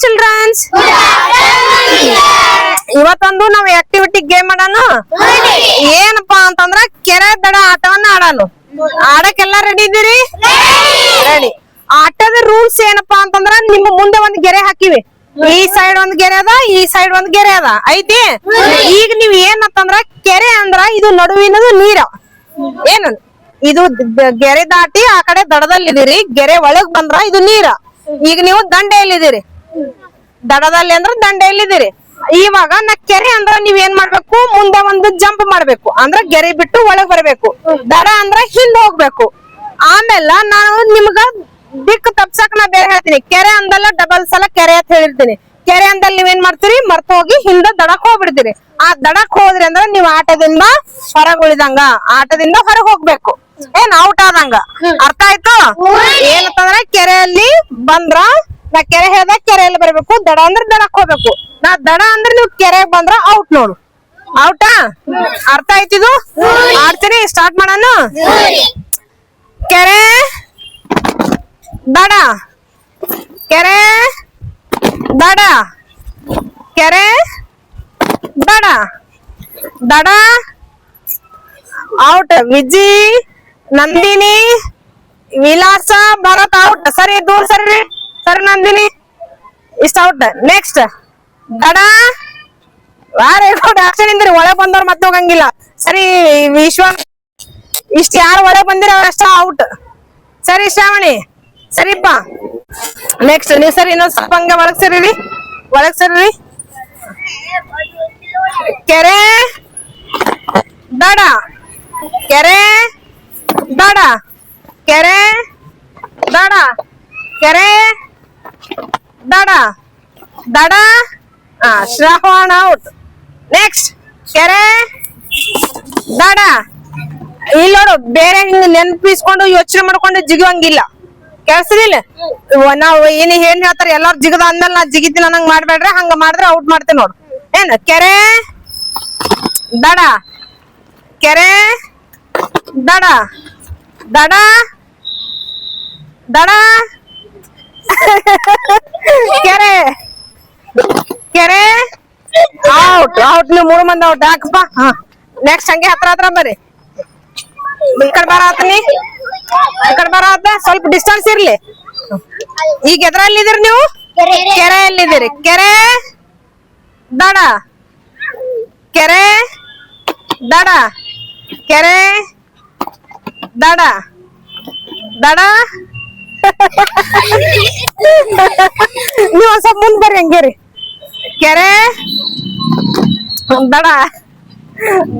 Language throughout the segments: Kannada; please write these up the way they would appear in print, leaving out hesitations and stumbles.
ಚಿಲ್ಡ್ರನ್ಸ್. ಇವತ್ತೊಂದು ನಾವ್ ಆಕ್ಟಿವಿಟಿ ಗೇಮ್ ಆಡೋಣ. ಏನಪ್ಪಾ ಅಂತಂದ್ರ ಕೆರೆ ದಡ ಆಟವನ್ನ ಆಡೋಣ. ಆಡಕ್ಕೆಲ್ಲ ರೆಡಿ ಇದೀರಿ? ರೆಡಿ. ಆಟದ ರೂಲ್ಸ್ ಏನಪ್ಪಾ ಅಂತಂದ್ರ ನಿಮ್ಮ ಮುಂದೆ ಒಂದ್ ಗೆರೆ ಹಾಕಿವಿ. ಈ ಸೈಡ್ ಒಂದ್ ಗೆರೆ ಅದ, ಈ ಸೈಡ್ ಒಂದ್ ಗೆರೆ ಅದ ಐತಿ. ಈಗ ನೀವ್ ಏನಂತಂದ್ರ ಕೆರೆ ಅಂದ್ರ ಇದು ನಡುವಿನದು ನೀರ. ಏನ ಇದು ಗೆರೆ ದಾಟಿ ಆ ಕಡೆ ದಡದಲ್ಲಿದ್ದೀರಿ, ಗೆರೆ ಒಳಗ್ ಬಂದ್ರ ಇದು ನೀರ. ಈಗ ನೀವು ದಂಡೆಯಲ್ಲಿದ್ದೀರಿ, ದಡದಲ್ಲಿ ಅಂದ್ರ ದಂಡೆಯಲ್ಲಿದ್ದೀರಿ. ಇವಾಗ ನಾ ಕೆರೆ ಅಂದ್ರ ನೀವ್ ಏನ್ ಮಾಡ್ಬೇಕು, ಮುಂದೆ ಒಂದು ಜಂಪ್ ಮಾಡ್ಬೇಕು, ಅಂದ್ರ ಗೆರೆ ಬಿಟ್ಟು ಒಳಗ್ ಬರ್ಬೇಕು. ದಡ ಅಂದ್ರ ಹಿಂದ್ ಹೋಗ್ಬೇಕು. ಆಮೇಲೆ ನಾನು ನಿಮ್ಗ ದಿಕ್ಕು ತಪ್ಸಕ್ ನಾ ಬೇರೆ ಹೇಳ್ತೀನಿ. ಕೆರೆ ಅಂದಲ್ಲ ಡಬಲ್ ಸಲ ಕೆರೆ ಅಂತ ಹೇಳಿರ್ತೀನಿ. ಕೆರೆ ಅಂದಲ್ಲಿ ನೀವೇನ್ ಮಾಡ್ತೀರಿ, ಮರ್ತ ಹೋಗಿ ಹಿಂದ ದಡಕ್ ಹೋಗ್ಬಿಡ್ತೀರಿ. ಆ ದಡಕ್ ಹೋದ್ರಿ ಅಂದ್ರ ನೀವ್ ಆಟದಿಂದ ಹೊರಗ್ ಉಳಿದಂಗ, ಆಟದಿಂದ ಹೊರಗ್ ಹೋಗ್ಬೇಕು. ಏನ್ ಔಟ್ ಆದಂಗ. ಅರ್ಥ ಆಯ್ತು? ಏನಂತಂದ್ರ ಕೆರೆಯಲ್ಲಿ ಬಂದ್ರ ನಾ ಕೆರೆ ಹೇಳ್ದ ಕೆರೆಯಲ್ಲಿ ಬರ್ಬೇಕು, ದಡ ಅಂದ್ರ ದಡಕ್ ಹೋಗ್ಬೇಕು. ನಾ ದಡ ಅಂದ್ರೆ ನೀವ್ ಕೆರೆಗೆ ಬಂದ್ರ ಔಟ್ ನೋಡು. ಔಟಾ? ಅರ್ಥ ಆಯ್ತಿದು? ಆಡ್ತೀರಿ? ಸ್ಟಾರ್ಟ್ ಮಾಡೋಣ. ಕೆರೆ ದಡ, ಕೆರೆ ದಡ, ಕೆರೆ ದಡ, ದಡ ಔಟ್. ವಿಜಿ, ನಂದಿನಿ, ವಿಲಾಸ, ಭರತ್ ಔಟ್. ಸರಿ, ದೂರ ಸರಿ. ಸರಿ ನಂದಿನಿ, ಇಷ್ಟ ಔಟ್. ನೆಕ್ಸ್ಟ್ ದಡ. Very good. ಆಕ್ಷನ್ ಇಂದ್ರಿ. ಒಳಗ್ ಬಂದವ್ರು ಮತ್ತೆ ಹೋಗಂಗಿಲ್ಲ. ಸರಿ ವಿಶ್ವ, ಇಷ್ಟ ಯಾರು ಒಳಗ್ ಬಂದಿರ ಅಷ್ಟ ಔಟ್. ಸರಿ ಶ್ರಾವಣಿ, ಸರಿಪ್ಪ. ನೆಕ್ಸ್ಟ್ ನೀವ್ ಸರಿ, ಇನ್ನೊಂದ್ ಸ್ವಲ್ಪ ಹಂಗ ಒಳಗ್ ಸರಿ, ಒಳಗ್ ಸರಿ. ಕೆರೆ ದಡ, ಕೆರೆ ದಡ, ಕೆರೆ ದಡ, ಕೆರೆ ದಡ, ದಡ. ಶ್ರಾವಣ ಔಟ್. ನೆಕ್ಸ್ಟ್ ಕೆರೆ ದಡ. ಇಲ್ಲಿ ನೋಡು, ಬೇರೆ ಹಿಂಗ್ ನೆನ್ಪಿಸ್ಕೊಂಡು ಯೋಚನೆ ಮಾಡ್ಕೊಂಡು ಜಿಗುವಂಗಿಲ್ಲ. ಕೆಲ್ಸದಿಲ್ಲ. ನಾವ್ ಏನ್ ಹೇಳ್ತಾರ ಎಲ್ಲಾರು ಜಿಗದ ಅಂದ್ಮೇಲೆ ನಾ ಜಿಗಿತೀನಿ ಅನ್ನಂಗ್ ಮಾಡ್ಬೇಡ್ರಿ. ಹಂಗ ಮಾಡಿದ್ರೆ ಔಟ್ ಮಾಡ್ತೀನಿ ನೋಡು. ಏನ್ ಕೆರೆ ದಡ, ಕೆರೆ ದಡ, ದಡ, ದಡ, ಕೆರೆ, ಕೆರೆ ಔಟ್. ಔಟ್. ನೀವು 3 ಮಂದಿ ಔಟ್. ಯಾಕಪ್ಪ? ನೆಕ್ಸ್ಟ್ ಹಂಗೆ ಹತ್ರ ಹತ್ರ ಬರ್ರಿ. ಈ ಕಡೆ ಬರತ್ತೀನಿ, ಈ ಕಡೆ ಬರತ್ತ. ಸ್ವಲ್ಪ ಡಿಸ್ಟೆನ್ಸ್ ಇರ್ಲಿ. ಈಗ ಎದ್ರಲ್ಲಿದ್ದೀರಿ ನೀವು? ಕೆರೆಯಲ್ಲಿದ್ದೀರಿ. ಕೆರೆ ದಡ, ಕೆರೆ ದಡ, ಕೆರೆ ದಡ, ದಡ. ನೀವು ಒಂದ್ ಸ್ವಲ್ಪ ಮುಂದ್ ಬರ್ರಿ. ಹಂಗೇರಿ. ಕೆರೆ ದಡ,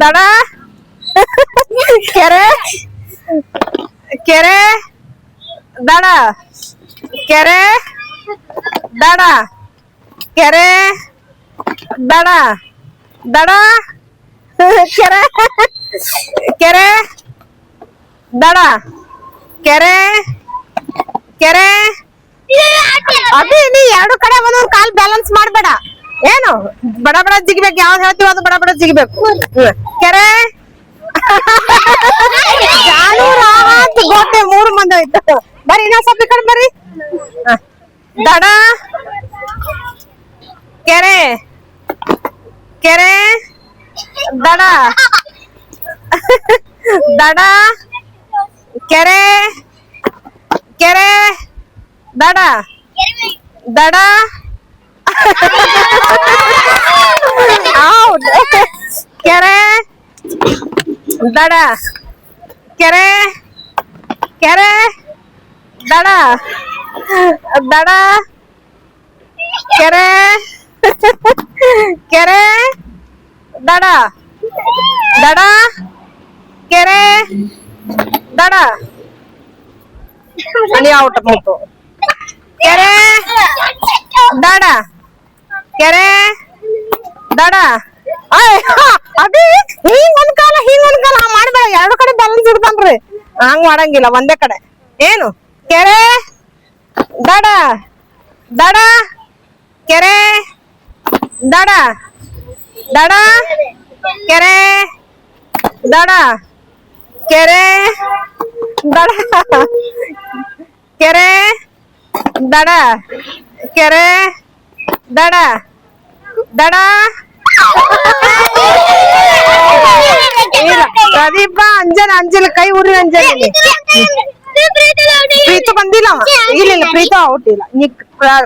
ದಡ, ಕೆರೆ, ಕೆರೆ ದಡ, ಕೆರೆ ದಡ, ಕೆರೆ ದಡ, ದಡ, ಕೆರೆ, ಕೆರೆ ದಡ, ಕೆರೆ, ಕೆರೆ. ಅದೇ ನೀ ಎರಡು ಕಡೆ ಒಂದೊಂದು ಕಾಲ್ ಬ್ಯಾಲೆನ್ಸ್ ಮಾಡ್ಬೇಡ. ಏನು ಬಡ ಬಡ ಜಿಗಿಬೇಕು. ಯಾವ್ದು ಹೇಳ್ತೀವಿ ಅದು ಬಡ ಬಡ ಜಿಗಿಬೇಕು. ಕೆರೆ ಗೋಟೆ 3 ಮಂದಿ ಆಯ್ತು. ಬರ್ರಿ ಇನ್ನೊಂದ್ ಸ್ವಲ್ಪ ಈ ಕಡೆ ಬರ್ರಿ. ದಡ, ಕೆರೆ, ಕೆರೆ ದಡ, ದಡ, ಕೆರೆ, ಕೆರೆ ದಡ, ದಡ ಔಟ್. ಕೆರೆ ದಡ, ಕೆರೆ, ಕೆರೆ ದಡ, ದಡ, ಕೆರೆ, ಕೆರೆ ದಡ, ದಡ, ಕೆರೆ ದಡ. ಅಲ್ಲಿ ಔಟ್ ಮುಟ್ಟು. ಕೆರೆ ದಡ, ಕೆರೆ ದಡ. ಅದೇ ಹಿಂಗ್ ಒಂದ್ ಕಾಲ ಹಿಂಗ್ ಒಂದ್ ಕಾಲ ಮಾಡ್ಬೇಡ. ಎರಡು ಕಡೆ ಬ್ಯಾಲೆನ್ಸ್ ಇಡ್ತಾನ್ರಿ. ಹಂಗ್ ಮಾಡಂಗಿಲ್ಲ, ಒಂದೇ ಕಡೆ. ಏನು ಕೆರೆ ದಡ, ದಡ, ಕೆರೆ ದಡ, ದಡ, ಕೆರೆ ದಡ, ಕೆರೆ ದಡ, ಕೆರೆ ದಡ, ಕೆರೆ ದಡ ದಡ ಇಲ್ಲ ಪ್ರದೀಪ ಅಂಜಲ್ ಕೈ ಉರಿ ಅಂಜಲಿ ಪ್ರೀತು ಬಂದಿಲ್ಲ ಅವ. ಇಲ್ಲ ಪ್ರೀತು ಔಟ್ ಇಲ್ಲ ನೀ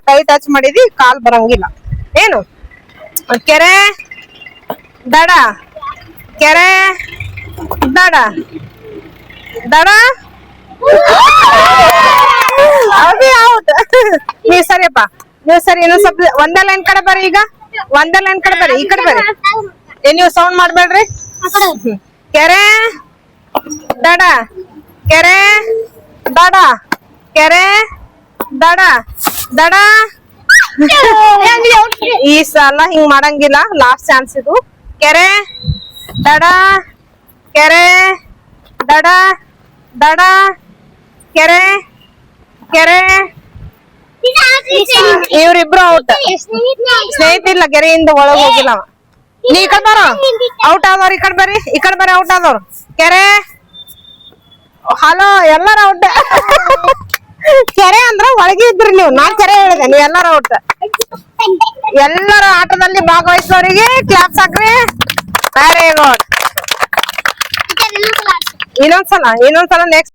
ಕೈ ಟಚ್ ಮಾಡಿದಿ ಕಾಲ್ ಬರಂಗಿಲ್ಲ ಏನು ಕೆರೆ ದಡ ಕೆರೆ ದಡ ದಡ ಅದೇ ಔಟ್ ನೀವ್ ಸರಿಯಪ್ಪ ನೀವ್ ಸರಿ ಇನ್ನೊಂದ್ ಸ್ವಲ್ಪ ಒಂದೇ ಲೈನ್ ಕಡೆ ಬರ್ರಿ ಈಗ ಒಂದೇ ಲೈನ್ ಕಡೆ ಬರ್ರಿ ಈ ಕಡೆ ಬರ್ರಿ ನೀವು ಸೌಂಡ್ ಮಾಡ್ಬೇಡ್ರಿ ಕೆರೆ ದಡ ಕೆರೆ ದಡ ಕೆರೆ ದಡ ದಡ ಈ ಸಲ ಹಿಂಗ್ ಮಾಡಂಗಿಲ್ಲ ಲಾಸ್ಟ್ ಚಾನ್ಸ್ ಇದು ಕೆರೆ ದಡ ಕೆರೆ ದಡ ದಡ ಕೆರೆ ಕೆರೆ ಇವ್ರಿಬ್ರು ಔಟ್ ಸ್ನೇಹಿತಿಲ್ಲ ಕೆರೆಯಿಂದ ಒಳಗ್ ಹೋಗಿಲ್ಲ ಅವ. ನೀ ಈ ಕಡೆ ಬರ ಔಟ್ ಆದವ್ರು ಈ ಕಡೆ ಬರ್ರಿ ಔಟ್ ಆದವ್ರು ಕೆರೆ ಹಲೋ ಎಲ್ಲಾರ ಔಟ್ ಕೆರೆ ಅಂದ್ರ ಒಳಗೆ ಇದ್ರಿ ನೀವು ನಾನ್ ಕೆರೆ ಹೇಳಿದೆ ನೀವ್ ಎಲ್ಲಾರ ಔಟ್ ಎಲ್ಲರ ಆಟದಲ್ಲಿ ಭಾಗವಹಿಸೋರಿಗೆ ಕ್ಲಾಪ್ಸ್ ಹಾಕ್ರಿ ವೆರಿ ಗುಡ್ ಇನ್ನೊಂದ್ಸಲ ನೆಕ್ಸ್ಟ್